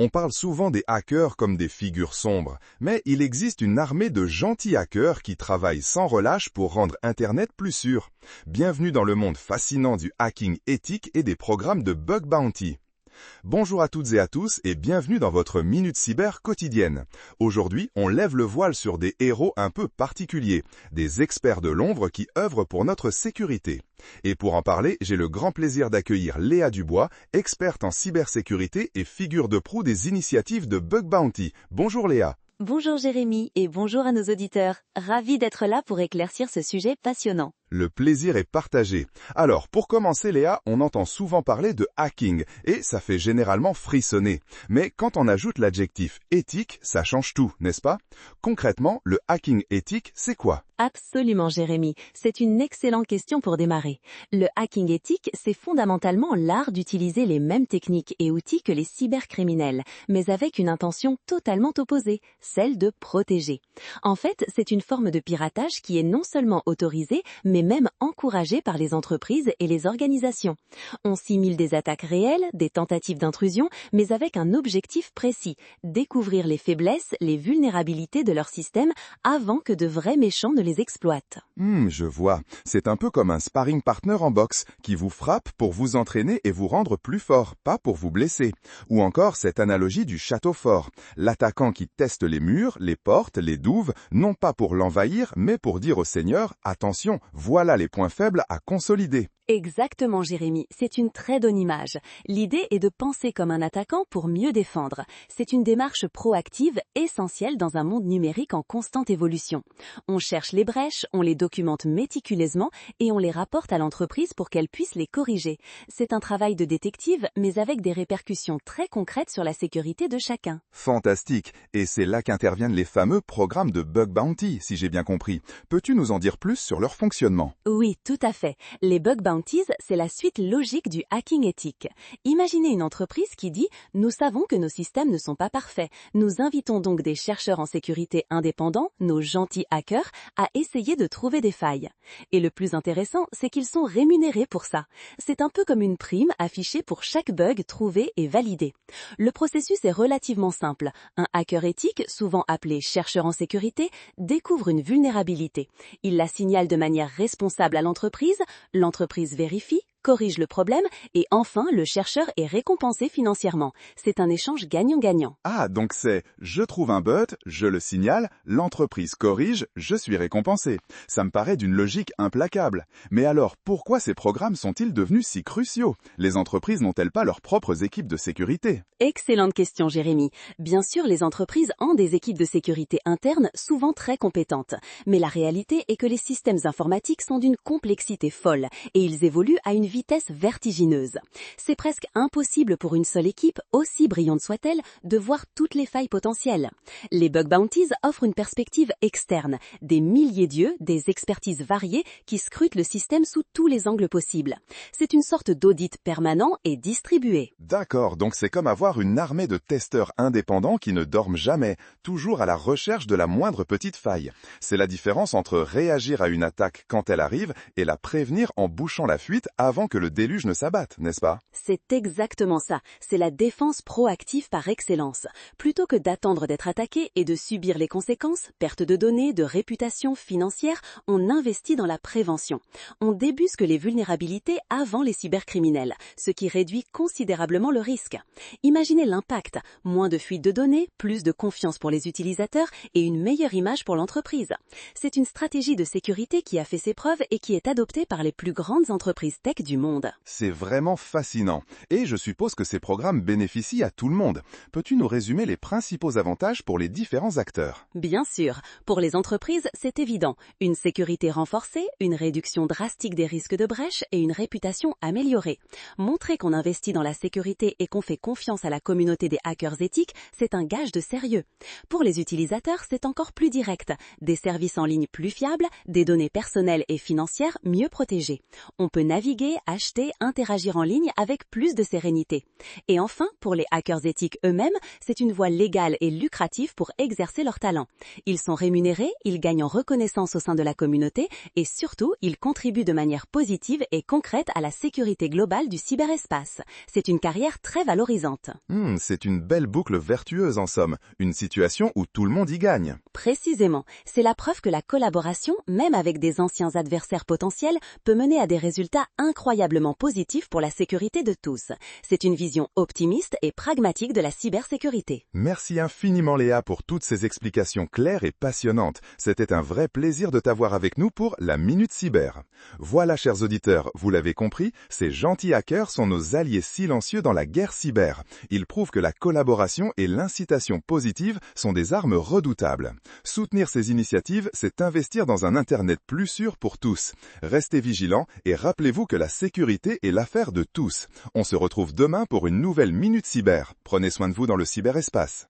On parle souvent des hackers comme des figures sombres, mais il existe une armée de gentils hackers qui travaillent sans relâche pour rendre Internet plus sûr. Bienvenue dans le monde fascinant du hacking éthique et des programmes de bug bounty. Bonjour à toutes et à tous et bienvenue dans votre Minute Cyber quotidienne. Aujourd'hui, on lève le voile sur des héros un peu particuliers, des experts de l'ombre qui œuvrent pour notre sécurité. Et pour en parler, j'ai le grand plaisir d'accueillir Léa Dubois, experte en cybersécurité et figure de proue des initiatives de Bug Bounty. Bonjour Léa. Bonjour Jérémy et bonjour à nos auditeurs. Ravi d'être là pour éclaircir ce sujet passionnant. Le plaisir est partagé. Alors, pour commencer Léa, on entend souvent parler de hacking et ça fait généralement frissonner. Mais quand on ajoute l'adjectif éthique, ça change tout, n'est-ce pas? Concrètement, le hacking éthique, c'est quoi? Absolument Jérémy, c'est une excellente question pour démarrer. Le hacking éthique, c'est fondamentalement l'art d'utiliser les mêmes techniques et outils que les cybercriminels, mais avec une intention totalement opposée, celle de protéger. En fait, c'est une forme de piratage qui est non seulement autorisée, mais même encouragée par les entreprises et les organisations. On simule des attaques réelles, des tentatives d'intrusion, mais avec un objectif précis, découvrir les faiblesses, les vulnérabilités de leur système avant que de vrais méchants ne les exploitent. Je vois. C'est un peu comme un sparring partner en boxe qui vous frappe pour vous entraîner et vous rendre plus fort, pas pour vous blesser. Ou encore cette analogie du château fort. L'attaquant qui teste les murs, les portes, les douves, non pas pour l'envahir, mais pour dire au seigneur « Attention, voilà les points faibles à consolider ». Exactement Jérémy, c'est une très bonne image. L'idée est de penser comme un attaquant pour mieux défendre. C'est une démarche proactive essentielle dans un monde numérique en constante évolution. On cherche les brèches, on les documente méticuleusement et on les rapporte à l'entreprise pour qu'elle puisse les corriger. C'est un travail de détective, mais avec des répercussions très concrètes sur la sécurité de chacun. Fantastique. Et c'est là qu'interviennent les fameux programmes de bug bounty, si j'ai bien compris. Peux-tu nous en dire plus sur leur fonctionnement? Oui, tout à fait. Les bug bounties, c'est la suite logique du hacking éthique. Imaginez une entreprise qui dit « Nous savons que nos systèmes ne sont pas parfaits. Nous invitons donc des chercheurs en sécurité indépendants, nos gentils hackers, à essayer de trouver des failles. » Et le plus intéressant, c'est qu'ils sont rémunérés pour ça. C'est un peu comme une prime affichée pour chaque bug trouvé et validé. Le processus est relativement simple. Un hacker éthique, souvent appelé chercheur en sécurité, découvre une vulnérabilité. Il la signale de manière responsable à l'entreprise vérifie, corrige le problème et enfin le chercheur est récompensé financièrement. C'est un échange gagnant-gagnant. Ah, donc c'est « je trouve un bug, je le signale, l'entreprise corrige, je suis récompensé ». Ça me paraît d'une logique implacable. Mais alors, pourquoi ces programmes sont-ils devenus si cruciaux? Les entreprises n'ont-elles pas leurs propres équipes de sécurité? Excellente question Jérémy. Bien sûr, les entreprises ont des équipes de sécurité internes souvent très compétentes. Mais la réalité est que les systèmes informatiques sont d'une complexité folle et ils évoluent à une vitesse vertigineuse. C'est presque impossible pour une seule équipe, aussi brillante soit-elle, de voir toutes les failles potentielles. Les bug bounties offrent une perspective externe, des milliers d'yeux, des expertises variées qui scrutent le système sous tous les angles possibles. C'est une sorte d'audit permanent et distribué. D'accord, donc c'est comme avoir une armée de testeurs indépendants qui ne dorment jamais, toujours à la recherche de la moindre petite faille. C'est la différence entre réagir à une attaque quand elle arrive et la prévenir en bouchant la fuite avant que le déluge ne s'abatte, n'est-ce pas? C'est exactement ça. C'est la défense proactive par excellence. Plutôt que d'attendre d'être attaqué et de subir les conséquences, perte de données, de réputation financière, on investit dans la prévention. On débusque les vulnérabilités avant les cybercriminels, ce qui réduit considérablement le risque. Imaginez l'impact. Moins de fuites de données, plus de confiance pour les utilisateurs et une meilleure image pour l'entreprise. C'est une stratégie de sécurité qui a fait ses preuves et qui est adoptée par les plus grandes entreprises tech du monde. C'est vraiment fascinant. Et je suppose que ces programmes bénéficient à tout le monde. Peux-tu nous résumer les principaux avantages pour les différents acteurs? Bien sûr. Pour les entreprises, c'est évident. Une sécurité renforcée, une réduction drastique des risques de brèche et une réputation améliorée. Montrer qu'on investit dans la sécurité et qu'on fait confiance à la communauté des hackers éthiques, c'est un gage de sérieux. Pour les utilisateurs, c'est encore plus direct. Des services en ligne plus fiables, des données personnelles et financières mieux protégées. On peut naviguer, acheter, interagir en ligne avec plus de sérénité. Et enfin, pour les hackers éthiques eux-mêmes, c'est une voie légale et lucrative pour exercer leur talent. Ils sont rémunérés, ils gagnent en reconnaissance au sein de la communauté et surtout, ils contribuent de manière positive et concrète à la sécurité globale du cyberespace. C'est une carrière très valorisante. C'est une belle boucle vertueuse en somme, une situation où tout le monde y gagne. Précisément, c'est la preuve que la collaboration, même avec des anciens adversaires potentiels, peut mener à des résultats incroyablement positifs pour la sécurité de tous. C'est une vision optimiste et pragmatique de la cybersécurité. Merci infiniment Léa pour toutes ces explications claires et passionnantes. C'était un vrai plaisir de t'avoir avec nous pour la Minute Cyber. Voilà chers auditeurs, vous l'avez compris, ces gentils hackers sont nos alliés silencieux dans la guerre cyber. Ils prouvent que la collaboration et l'incitation positive sont des armes redoutables. Soutenir ces initiatives, c'est investir dans un Internet plus sûr pour tous. Restez vigilants et rappelez-vous que la sécurité est l'affaire de tous. On se retrouve demain pour une nouvelle Minute Cyber. Prenez soin de vous dans le cyberespace.